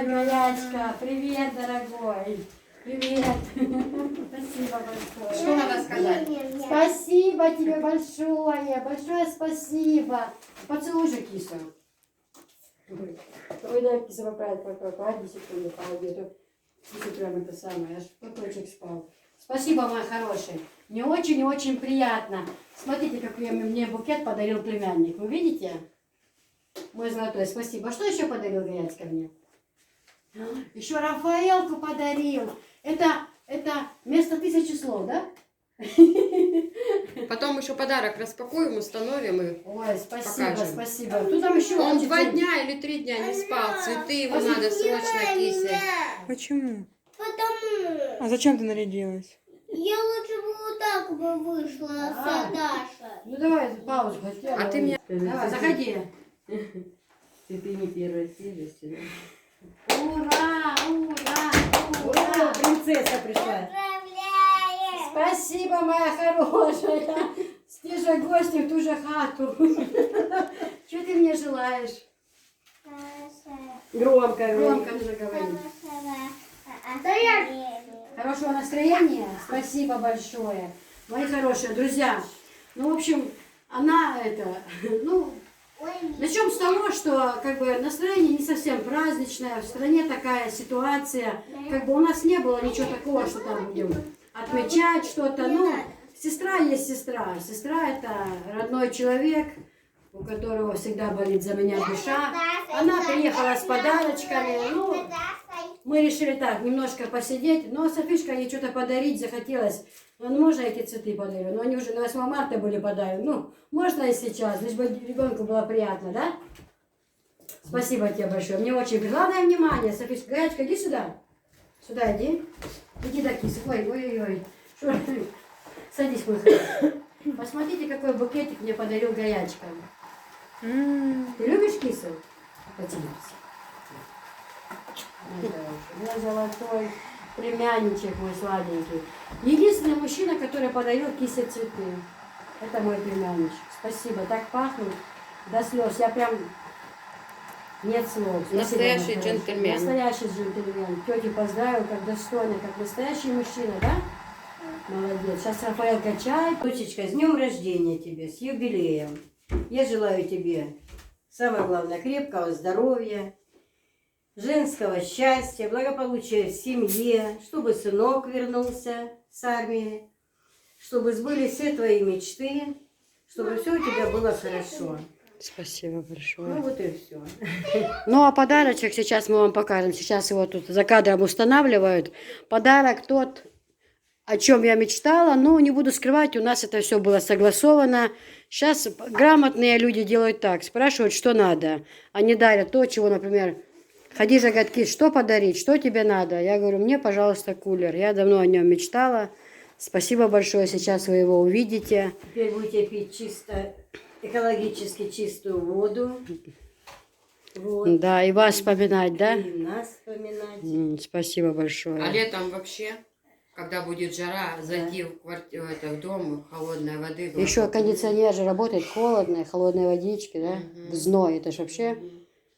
Гаячка, привет, дорогой. Привет. Спасибо большое. Что надо сказать? Спасибо тебе большое. Большое спасибо. Поцелуй же кису. Ой, дай киса поправить, погоди секунду, погоди. Киса прям это самое, аж поточек спал. Спасибо, мой хороший. Мне очень-очень приятно. Смотрите, какой мне букет подарил племянник. Вы видите? Мой золотой, спасибо. Что еще подарил Гаячка мне? Еще Рафаэлку подарил. Это вместо 1000 слов, да? Потом еще подарок распакуем, установим и Ой, спасибо, покажем. спасибо. Тут там еще Он куча 2 денег. дня или 3 дня не спал. Цветы ему надо срочно, Кися. Почему? Потому А зачем ты нарядилась? я лучше бы вот так бы вышла, Даша. Ну давай паузу. А ты мне... Давай, заходи. Ты не первая свежесть, да? Ура, ура, О, ура. принцесса пришла. Поздравляем! Спасибо, моя хорошая. Стежа гости в ту же хату. Что ты мне желаешь? Громко, Громко нужно говорить. Хорошего настроения. Спасибо большое. Мои хорошие друзья. Ну, в общем, она начнем с того, что как бы настроение не совсем праздничное, в стране такая ситуация, как бы у нас не было ничего такого, что там будем отмечать что-то. Ну, сестра есть сестра. Сестра это родной человек, у которого всегда болит за меня душа. Она приехала с подарочками. Ну, мы решили так, немножко посидеть. Но Софишка ей что-то подарить захотелось. Ну, можно я эти цветы подарю? Но они уже на 8 марта были подарены. Ну, можно и сейчас, лишь бы ребенку было приятно, да? Спасибо тебе большое. Мне очень... Главное внимание, Софишка. Гаячка, иди сюда. Сюда иди. Иди до кисы. Ой. Что? Садись, мой хороший. Посмотрите, какой букетик мне подарил Гаячка. Ты любишь кису? Потянись. Мой золотой племянничек, мой сладенький. Единственный мужчина, который подарил кисе цветы. Это мой племянничек. Спасибо. Так пахнут до слез. Я прям... Нет слов. Спасибо, Настоящий мой хороший. джентльмен. Настоящий джентльмен. Тетю поздравил, как достойно, как настоящий мужчина, да? Молодец. Сейчас Рафаэлка чай. Дочечка, с днем рождения тебе, с юбилеем. Я желаю тебе, самое главное, крепкого здоровья, женского счастья, благополучия в семье, чтобы сынок вернулся с армии, чтобы сбылись все твои мечты, чтобы все у тебя было хорошо. Спасибо большое. Ну вот и все. Ну, а подарочек сейчас мы вам покажем. Сейчас его тут за кадром устанавливают. Подарок тот, о чем я мечтала. Но не буду скрывать, у нас это все было согласовано. Сейчас грамотные люди делают так. Спрашивают, что надо. Они дарят то, чего, например, Хадижа говорит, Кис, что подарить, что тебе надо? Я говорю, мне, пожалуйста, кулер. Я давно о нем мечтала. Спасибо большое, сейчас вы его увидите. Теперь будете пить чисто, экологически чистую воду. Вот. Да, и вас вспоминать, да? И нас вспоминать. Спасибо большое. А летом вообще, когда будет жара, зайди в квартиру, в дом, холодной воды. Еще кондиционер же работает, холодная, холодной водички, да? В зной, это же вообще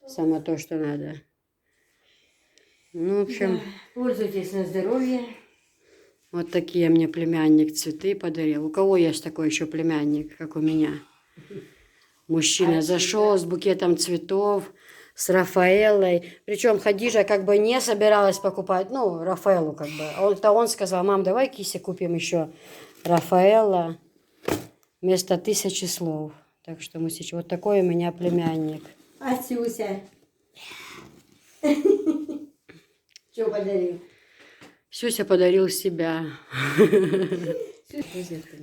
самое то, что надо. Ну, в общем, Пользуйтесь на здоровье. вот такие мне племянник цветы подарил. У кого есть такой еще племянник, как у меня? Мужчина зашел с букетом цветов, с Рафаэллой. Причем Хадижа как бы не собиралась покупать, ну, Рафаэллу как бы. Он сказал, мам, давай Кисе купим еще Рафаэлла вместо 1000 слов. Так что мы сейчас... Вот такой у меня племянник. Асюся. Что подарил? Сюся подарил себя.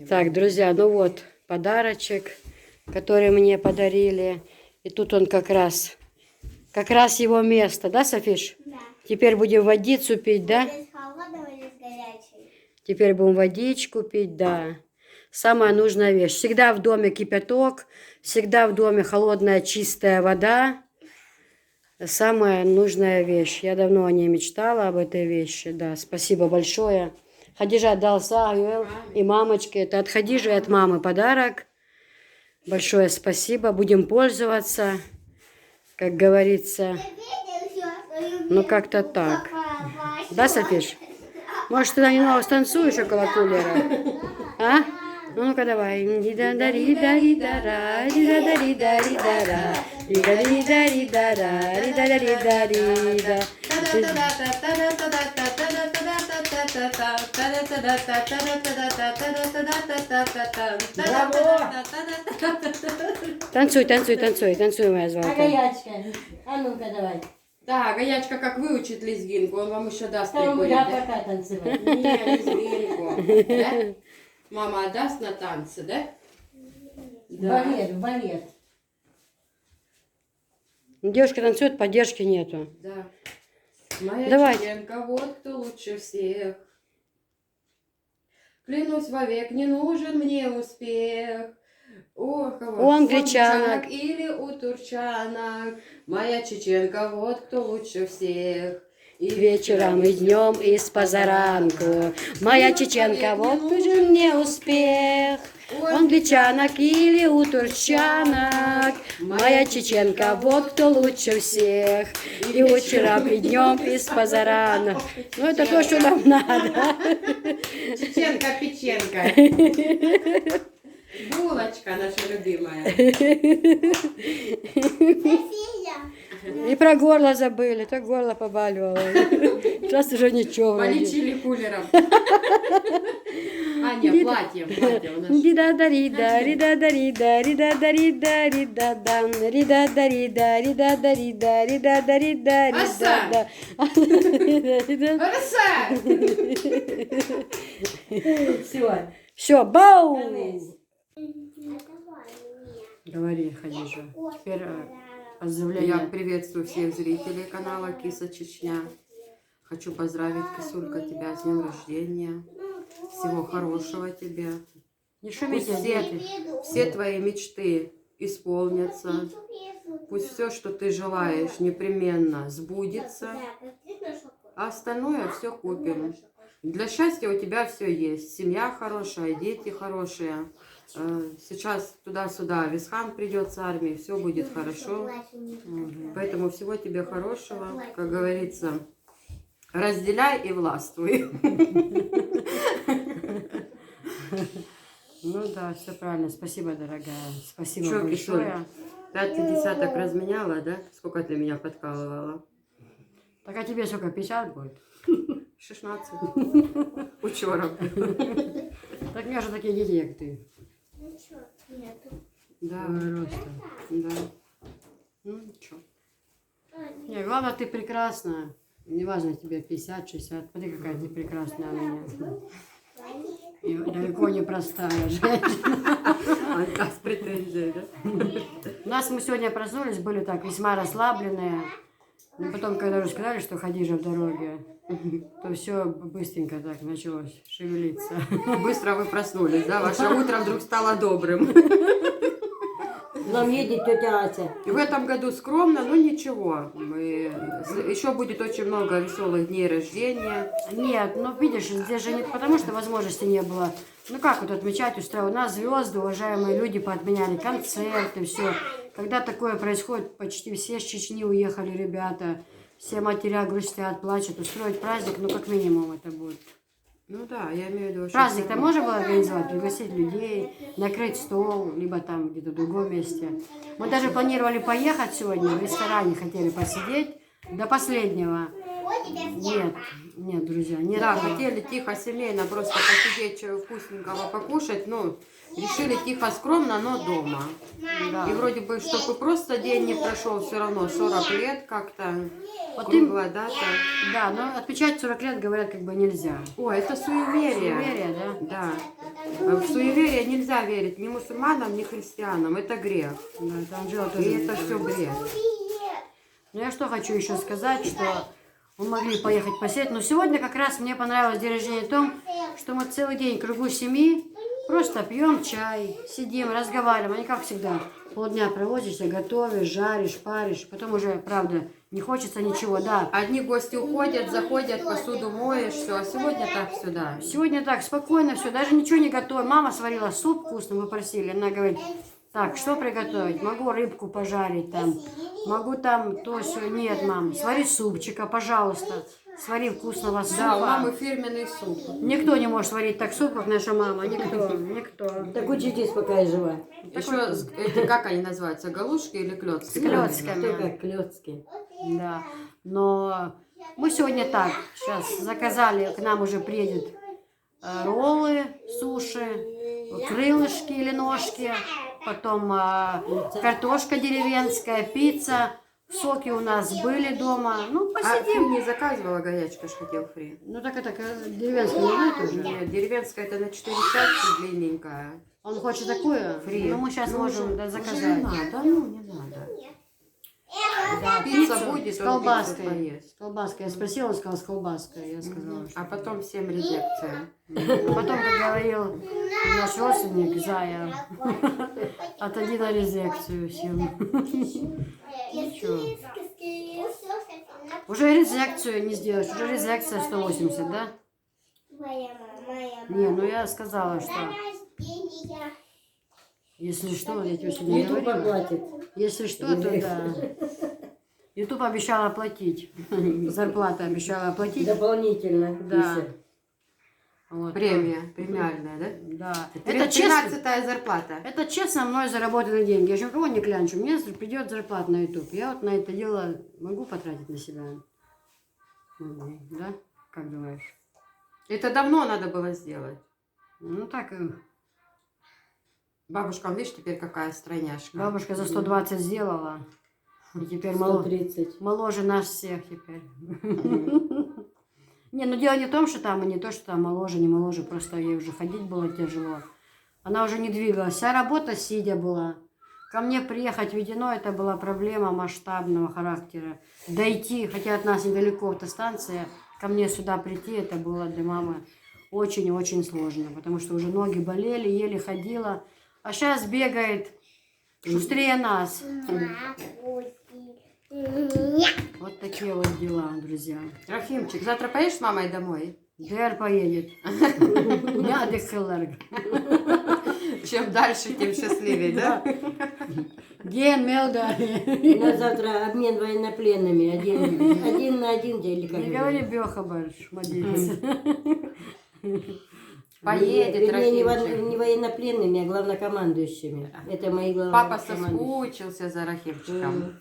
Так, друзья, ну вот подарочек, который мне подарили. И тут он как раз его место, да, Софиш? Да. Теперь будем водицу пить, да? Или с холодного, или с горячей. Теперь будем водичку пить, да. Самая нужная вещь. Всегда в доме кипяток, всегда в доме холодная чистая вода. Самая нужная вещь. Я давно о ней мечтала, об этой вещи. Да, спасибо большое. Хадижа отдал Сагюэл и мамочке. Это от Хадижи и от мамы подарок. Большое спасибо. Будем пользоваться, как говорится. Я видел всё, свою Ну, как-то так. Да, Софиш? Может, ты немного станцуешь около кулера? А? Ну-ка, давай. Рида-да-рида-рида-ра, рида-да-рида-рида-ра, рида-рида-рида-ра, рида-да-рида-рида. Танцуй, танцуй, танцуй, танцуй, моя А золотая. гаячка? А ну-ка давай. Да, Гаячка как выучит лезгинку, он вам еще даст Там такой. я пока танцевать. Не, лезгинку. Да? Мама отдаст на танцы, да? Балет, балет. Девушка танцует, поддержки нету. Да. Моя Давай. чеченка, вот кто лучше всех. Клянусь вовек, не нужен мне успех. У кого? У англичанок. Или у турчанок. Моя чеченка, вот кто лучше всех. И Вечером и днем и с позаранку. Моя чеченка, вот нужен мне успех. У англичанок или у турчанок. Моя чеченка, вот кто лучше всех. И вечером, и днем, и с позаранок. Ну, это то, что нам надо. Чеченка-печенка. Булочка наша любимая. И про горло забыли, так горло побаливало. Сейчас уже ничего вроде. Полечили кулером. А, нет, платье у нас. Рида-да-рида, рида-да-рида, рида-да-рида, рида-дан, рида-да-рида, рида-да-рида, рида-да-рида, Аса! рида-да. Роса! Все. Все, бау! Говори, Хадижа. Теперь Я поздравляю. приветствую всех зрителей канала Киса Чечня. Хочу поздравить, Кисулька, тебя с днем рождения. Всего хорошего тебе. Не Пусть шумите, дети. все твои мечты исполнятся. Пусть все, что ты желаешь, непременно сбудется. А остальное все купим. Для счастья у тебя все есть. Семья хорошая, дети хорошие. Сейчас туда-сюда Висхан придет с армии, все будет хорошо. Поэтому всего тебе хорошего. Как говорится, разделяй и властвуй. Ну да, все правильно. Спасибо, дорогая. Спасибо Чё, большое. 5 десяток разменяла, да? Сколько ты меня подкалывала? Так а тебе сколько, 50 будет? 16. Учером. Так у меня же такие дети, как ты. Да, Роста. да. Ну, ничего. Не, главное, ты прекрасная. Неважно, тебе 50, 60. Смотри, какая ты прекрасная у меня. И далеко не простая женщина. А с претензией, да? У нас мы сегодня проснулись, были так весьма расслабленные. Но потом, когда уже сказали, что Хадижа в дороге, то все быстренько так началось шевелиться. Быстро вы проснулись, да? Ваше утро вдруг стало добрым. Нам едет тетя Ася. И в этом году скромно, но ничего. Еще будет очень много веселых дней рождения. Нет, ну видишь, здесь же нет, потому что возможности не было. Ну как вот отмечать устроить? У нас звезды, уважаемые люди, поотменяли концерты, все. Когда такое происходит, почти все с Чечни уехали ребята. Все матеря грустят, плачут. Устроить праздник, ну как минимум это будет. Ну да, я имею в виду, что... Праздник-то можно было организовать, пригласить людей, накрыть стол, либо там где-то в другом месте. Мы даже планировали поехать сегодня, в ресторане хотели посидеть до последнего. Нет, друзья, нет. Да, хотели тихо, семейно просто посидеть, вкусненького покушать, но решили тихо, скромно, но дома. Да. И вроде бы, чтобы просто день не прошел, все равно 40 лет как-то, Вот круглая дата. Да, но отмечать 40 лет, говорят, как бы нельзя. Ой, это суеверие. Суеверие, да? Да. В суеверие нельзя верить ни мусульманам, ни христианам. Это грех. Да, это Анжела тоже. И это все бред. Ну я что хочу еще сказать, что мы могли поехать посидеть, но сегодня как раз мне понравилось день рождения в том, что мы целый день в кругу семьи просто пьем чай, сидим, разговариваем, а не как всегда. Полдня проводишься, готовишь, жаришь, паришь, потом уже, правда, не хочется ничего, да. Одни гости уходят, заходят, посуду моешь, все. А сегодня так сюда. Сегодня так, спокойно все, даже ничего не готовим. Мама сварила суп вкусный, мы просили, она говорит, Так, что приготовить? Могу рыбку пожарить там. Могу там то, все. Нет, мам, свари супчика, пожалуйста. Свари вкусного супа. Да, у мамы фирменный суп. Никто не может сварить так суп, как наша мама. Никто. Так учитесь, пока я жива. Еще, эти, как они называются, галушки или клетки? С клёцками. Кто как клёцки. Да. Но мы сегодня так, сейчас заказали, к нам уже приедет роллы, суши, крылышки или ножки, потом картошка деревенская, пицца, соки у нас были дома. Ну, А посидим. ты не заказывала горячка, ж хотел фри? Ну, так это деревенская, не знаю тоже. Нет, деревенская это на 4 части длинненькая. Он хочет такую? Фри. Ну, мы сейчас можем Не заказать. надо, ну не надо. Да, Пицца пиццу будет, с он колбаской. пиццу поест. С колбаской. Я спросила, он сказал с колбаской. Я сказала, что... А потом 7 резекция. Потом, как говорил наш родственник Зая, отойди на резекцию всем. Ничего. Уже резекцию не сделаешь, уже резекция 180, да? Не, ну я сказала, что если что, я тебе сегодня Ютуб говорила. оплатит. Если что, то да. Ютуб обещал оплатить. Зарплата обещала оплатить. Дополнительно. Да. 50. Вот. Премия, премиальная, да? Да. Это Это честно. 13-я зарплата. Это честно мной заработанные деньги. Я же никого не клянчу. Мне придет зарплата на YouTube. Я вот на это дело могу потратить на себя. Могу, да? Как думаешь? Это давно надо было сделать. Ну так, Бабушка, видишь, теперь какая стройняшка. бабушка за 120 сделала. И теперь мало. 130. Моложе нас всех теперь. Не, ну дело не в том, что там, и не то, что там моложе, не моложе, просто ей уже ходить было тяжело. Она уже не двигалась. Вся работа сидя была. Ко мне приехать в Ведено, это была проблема масштабного характера. Дойти, хотя от нас недалеко автостанция, ко мне сюда прийти, это было для мамы очень-очень сложно, потому что уже ноги болели, еле ходила. А сейчас бегает шустрее нас. Вот такие вот дела, друзья. Рахимчик, завтра поедешь с мамой домой? Дэр поедет. Надо хеллерг. Чем дальше, тем счастливее, да? Ген Мелда. У нас завтра обмен военнопленными. Один на один или как? Не говори Беха больше, молодец. Поедет, Вернее, Рахимчик. не военнопленными, а главнокомандующими. Это мои Папа главнокомандующие. соскучился за Рахимчиком.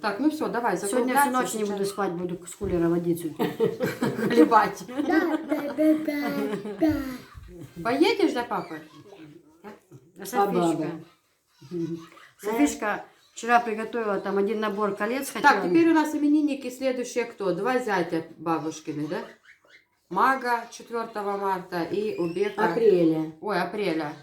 Так, ну все, давай, Сегодня всю ночь не буду спать, буду с кулера водицу пить. хлебать. Поедешь за папой? А Софишка? Софишка вчера приготовила там один набор колец. Так, хотела. теперь у нас именинники следующие кто? Два зятя бабушкины, да? Мага 4 марта и Убека... Апреля. Ой, апреля.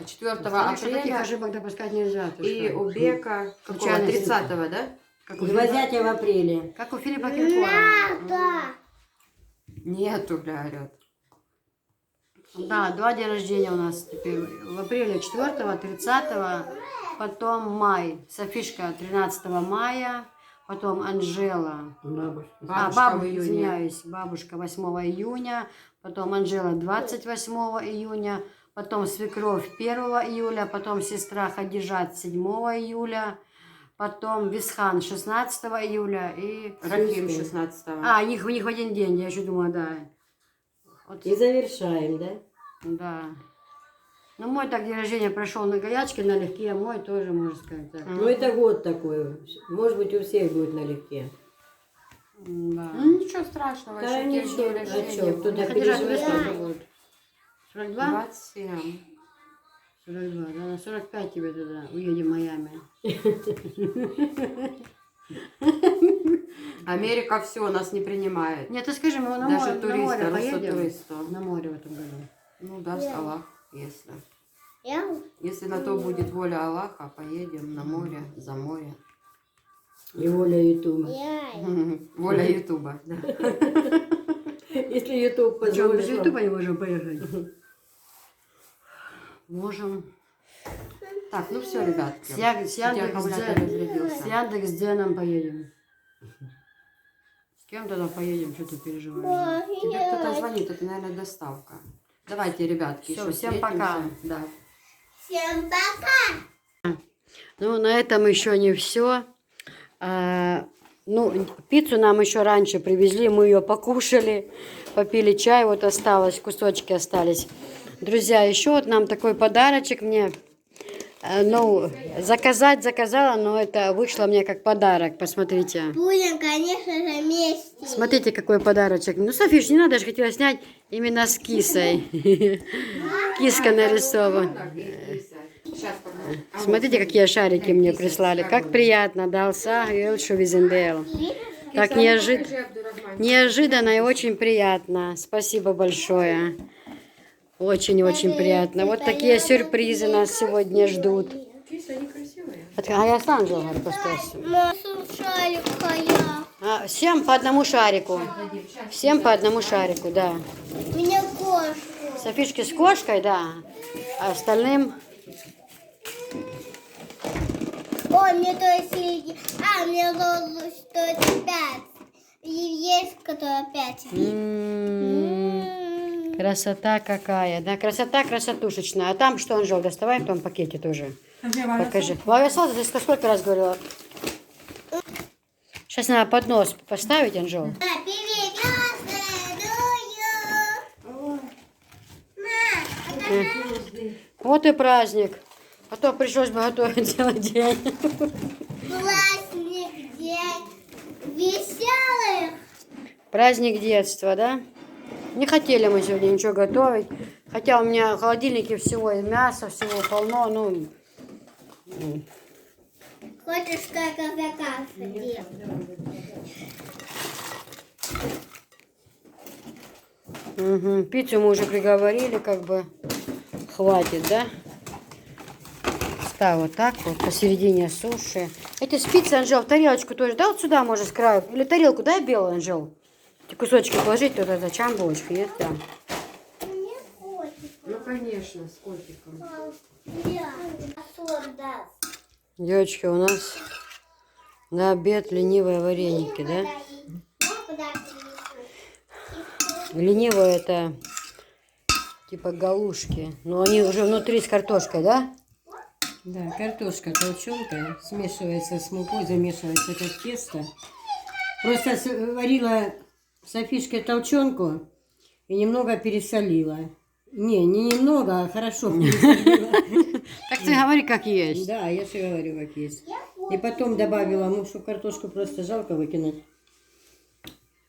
4 Софишка, таких апреля ошибок допускать нельзя. ты и что? Убека какого? Случайно 30-го, да? Как у Два Филиппа, зятя в апреле. как у Филиппа Киркорова. Нету, бля, орёт. Да, два дня рождения у нас теперь. В апреле 4-го, 30-го, потом май. Софишка 13 мая, потом Анжела. Бабушка в июне. Извиняюсь, бабушка 8 июня, потом Анжела 28 июня, потом свекровь 1 июля, потом сестра Хадижат 7 июля, потом Висхан 16 июля и... Рахим 16-го. А, у них в один день, я еще думала, да. Вот, И завершаем, да? да. Ну, мой так день рождения прошел на горячке, налегке, а мой тоже, можно сказать так. Ну, это год такой. Может быть, у всех будет налегке. Да. Ну, ничего страшного, Да, еще ничего. день А рождения чё, будет. кто-то Хадижа, тебе переживает. сколько будет? 42? 27. 42, да, на 45 тебе туда, уедем в Майами. Америка все нас не принимает. Нет, ты скажи, мы на Даже море, на море туристы, поедем? туристов. На море в этом году. Ну, даст Аллах, если. Если на то будет воля Аллаха, поедем на море, за море. И воля Ютуба. Воля Ютуба. Да. Если Ютуб Причем без позволит вам. Ютуба не можем поехать. Можем. Так, ну все, ребятки. С У тебя аккумулятор разрядился. Яндекс.Дзеном поедем. С кем тогда поедем, что ты переживаешь? Тебе кто-то звонит, это, наверное, доставка. Давайте, ребятки, Всё, еще всем встретимся. пока. Да. Всем пока. Ну, на этом еще не все. Ну, пиццу нам еще раньше привезли, мы ее покушали, попили чай, вот осталось, кусочки остались. Друзья, еще вот нам такой подарочек мне, ну, заказала, но это вышло мне как подарок, посмотрите. Будем, конечно же, вместе. Смотрите, какой подарочек. Ну, Софиш, не надо, я же хотела снять именно с кисой. Киска нарисована. Сейчас покажу. Смотрите, какие шарики мне прислали. Как приятно, дался Элшу Визендел. Так неожиданно и очень приятно. Спасибо большое. Очень-очень приятно. Вот такие сюрпризы нас сегодня ждут. А я сам же говорю, просто. Шарикая. Всем по одному шарику. Всем по одному шарику, да. У меня кошка. Софишки с кошкой, да. А остальным... О, мне то середина. Мне стоит 5. И есть, которая 5. Красота какая, да? Красота красотушечная. А там что, Анжел, доставай в том пакете тоже. Покажи. Валя Салда, ты сколько раз говорила? Сейчас надо поднос поставить, Анжел. Вот и праздник. А то пришлось бы готовить целый день. Праздник день веселых. Праздник детства, да? Не хотели мы сегодня ничего готовить. Хотя у меня в холодильнике всего и мяса, всего полно. Ну, Хочешь, как заказ делать? угу. Пиццу мы уже приговорили, как бы хватит, да? Ставь вот так вот посередине суши. Эти спицы, Анжел, в тарелочку тоже, да, вот сюда можно с краю. Или тарелку, дай белую, Анжел. Эти кусочки положить туда, зачем булочки, есть, да? Мне котик. Ну, конечно, с котиком. Девочки, у нас на обед ленивые вареники, да? Ленивые это типа галушки. Но они уже внутри с картошкой, да? Да, картошка толченка смешивается с мукой, замешивается как тесто. Просто варила Софишке толченку и немного пересолила. Не немного, а хорошо пересолила. Так ты говори, как есть. Да, я же говорю, как есть. И потом добавила муку, картошку просто жалко выкинуть.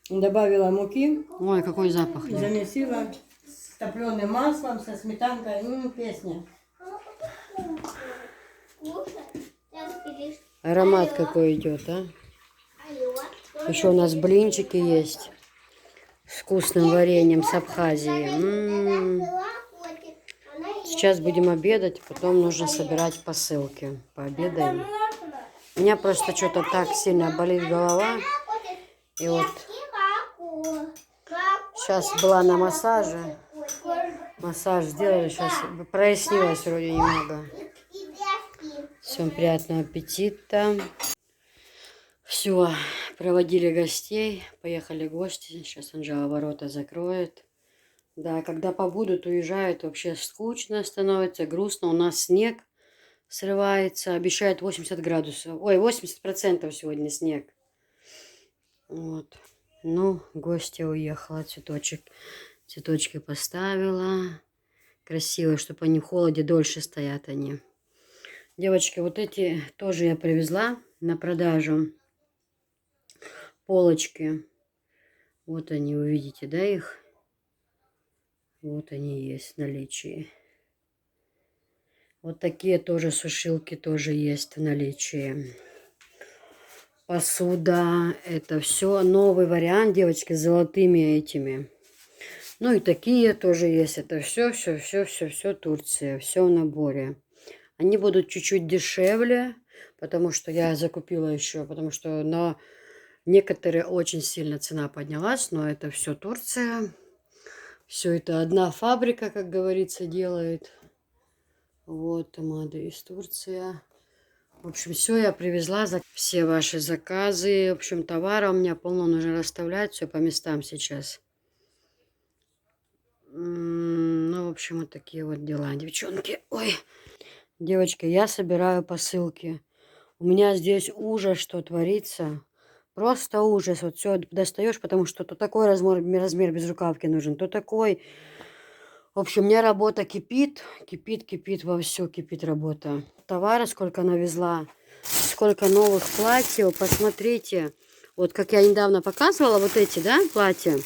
Добавила муки, Ой, какой запах. замесила с топленым маслом, со сметанкой. Песня. Аромат какой идет, а? Еще у нас блинчики есть с вкусным вареньем с Абхазии. Сейчас будем обедать, потом нужно собирать посылки. Пообедаем. У меня просто что-то так сильно болит голова. И вот сейчас была на массаже. Массаж сделали, сейчас прояснилось вроде немного. Всем приятного аппетита. Все, проводили гостей, поехали гости. Сейчас Анжела ворота закроет. Да, когда побудут, уезжают, вообще скучно становится, грустно. У нас снег срывается, обещают 80 градусов. Ой, 80% сегодня снег. Вот. Ну, гостья уехала, цветочки поставила. Красиво, чтобы они в холоде дольше стоят они. Девочки, вот эти тоже я привезла на продажу. Полочки. Вот они, вы видите, да, их? Вот они есть в наличии. Вот такие тоже сушилки тоже есть в наличии. Посуда. Это все новый вариант, девочки, с золотыми этими. Ну и такие тоже есть. Это все Турция. Все в наборе. Они будут чуть-чуть дешевле, потому что я закупила еще, потому что на некоторые очень сильно цена поднялась, но это все Турция. Все это одна фабрика, как говорится, делает. Вот, тамада из Турции. В общем, все я привезла, все ваши заказы. В общем, товара у меня полно, нужно расставлять все по местам сейчас. Ну, в общем, вот такие вот дела, девчонки. Ой, девочки, я собираю посылки. У меня здесь ужас, что творится. Просто ужас. Вот все достаешь, потому что то такой размер без рукавки нужен, то такой. В общем, у меня работа кипит, кипит вовсю, кипит работа. Товара сколько навезла, сколько новых платьев. Посмотрите, вот как я недавно показывала, вот эти, да, платья.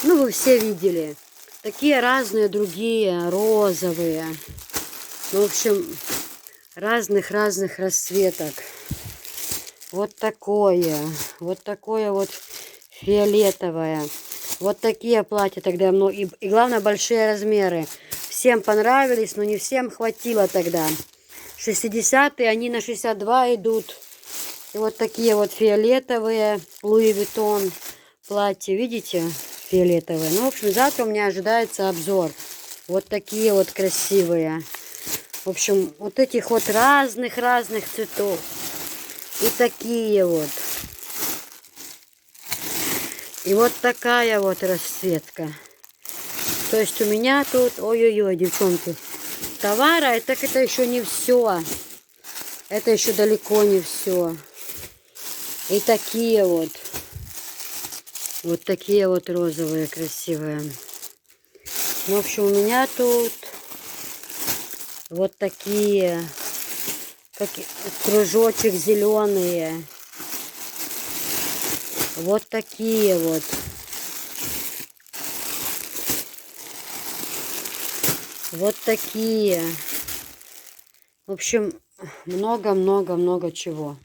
Ну, вы все видели. Такие разные другие, розовые. Ну, в общем, разных расцветок. Вот такое вот фиолетовое. Вот такие платья тогда много. И главное, большие размеры. Всем понравились, но не всем хватило тогда. 60-е, они на 62 идут. И вот такие вот фиолетовые Луи Виттон платья, видите? Фиолетовые. Ну, в общем, завтра у меня ожидается обзор. Вот такие вот красивые. В общем, вот этих вот разных цветов. И такие вот. И вот такая вот расцветка. То есть у меня тут, ой-ой-ой, девчонки, товара, так это еще не все. Это еще далеко не все. И такие вот. Вот такие вот розовые, красивые. В общем, у меня тут вот такие, как кружочек зеленые. Вот такие вот. Вот такие. В общем, много чего.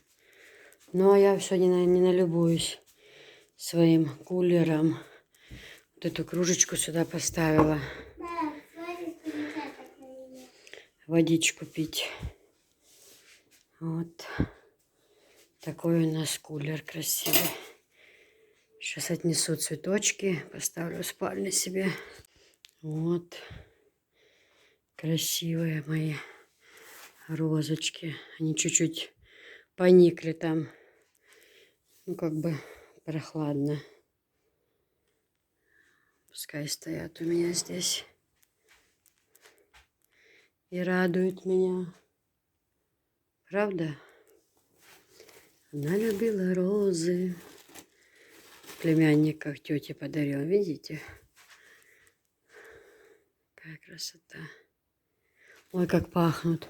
Но я все не налюбуюсь своим кулером. Вот эту кружечку сюда поставила. Водичку пить. Вот. Такой у нас кулер красивый. Сейчас отнесу цветочки, поставлю в спальне себе. Вот. Красивые мои розочки. Они чуть-чуть поникли там. Ну, как бы прохладно. Пускай стоят у меня здесь. И радуют меня. Правда? Она любила розы. Племянник как тете подарил. Видите? Какая красота. Ой, как пахнут.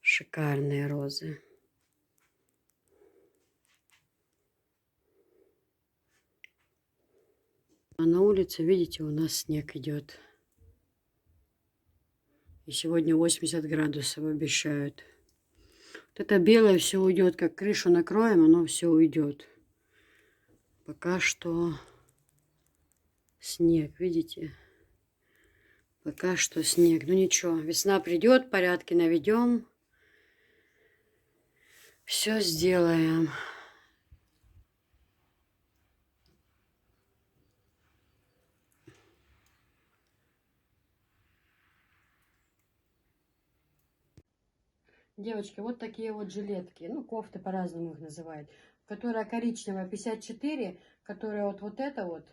Шикарные розы. А на улице, видите, у нас снег идет. И сегодня 80 градусов обещают. Вот это белое все уйдет, как крышу накроем, оно все уйдет. Пока что снег, видите? Пока что снег. Ну ничего, весна придет, порядки наведем. Все сделаем. Девочки, вот такие вот жилетки, ну, кофты по-разному их называют, которая коричневая 54, которая вот эта вот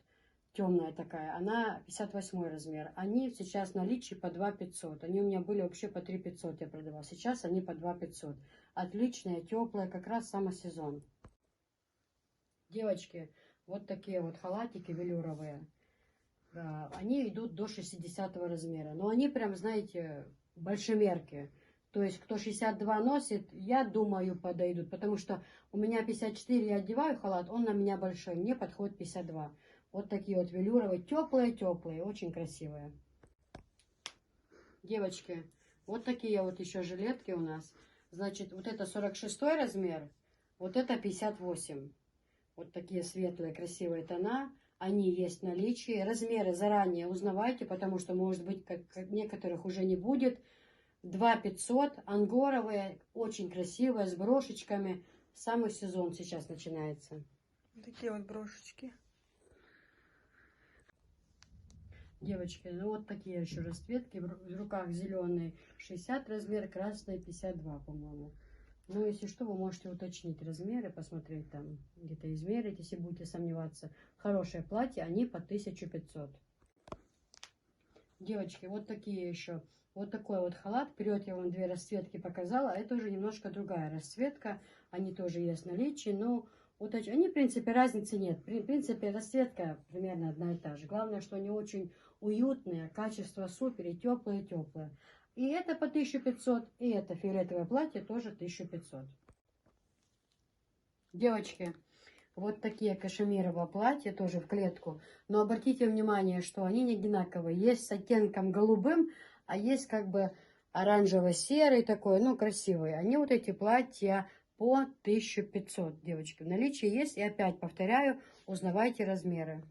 темная такая, она 58 размер. Они сейчас в наличии по 2 500. Они у меня были вообще по 3 500 я продавала. Сейчас они по 2 500. Отличная, теплая, как раз самосезон. Девочки, вот такие вот халатики велюровые. Они идут до 60 размера. Но они прям, знаете, большемерки. То есть, кто 62 носит, я думаю, подойдут. Потому что у меня 54, я одеваю халат, он на меня большой. Мне подходит 52. Вот такие вот велюровые, теплые, очень красивые. Девочки, вот такие вот еще жилетки у нас. Значит, вот это 46 размер, вот это 58. Вот такие светлые, красивые тона. Они есть в наличии. Размеры заранее узнавайте, потому что, может быть, как некоторых уже не будет. 2 500, ангоровые, очень красивые, с брошечками. Самый сезон сейчас начинается. Такие вот брошечки. Девочки, ну вот такие еще расцветки. В руках зеленый 60 размер, красный 52, по-моему. Но если что, вы можете уточнить размеры, посмотреть там, где-то измерить, если будете сомневаться. Хорошее платье, они по 1500. Девочки, вот такие еще. Вот такой вот халат. Вперед я вам 2 расцветки показала. Это уже немножко другая расцветка. Они тоже есть в наличии. Но они, в принципе, разницы нет. В принципе, расцветка примерно одна и та же. Главное, что они очень уютные, качество супер и теплые-теплые. И это по 1500, и это фиолетовое платье тоже 1500. Девочки, вот такие кашемировые платья тоже в клетку. Но обратите внимание, что они не одинаковые. Есть с оттенком голубым, а есть как бы оранжево-серый такой, ну, красивый. Они вот эти платья по 1500, девочки. В наличии есть. И опять повторяю, узнавайте размеры.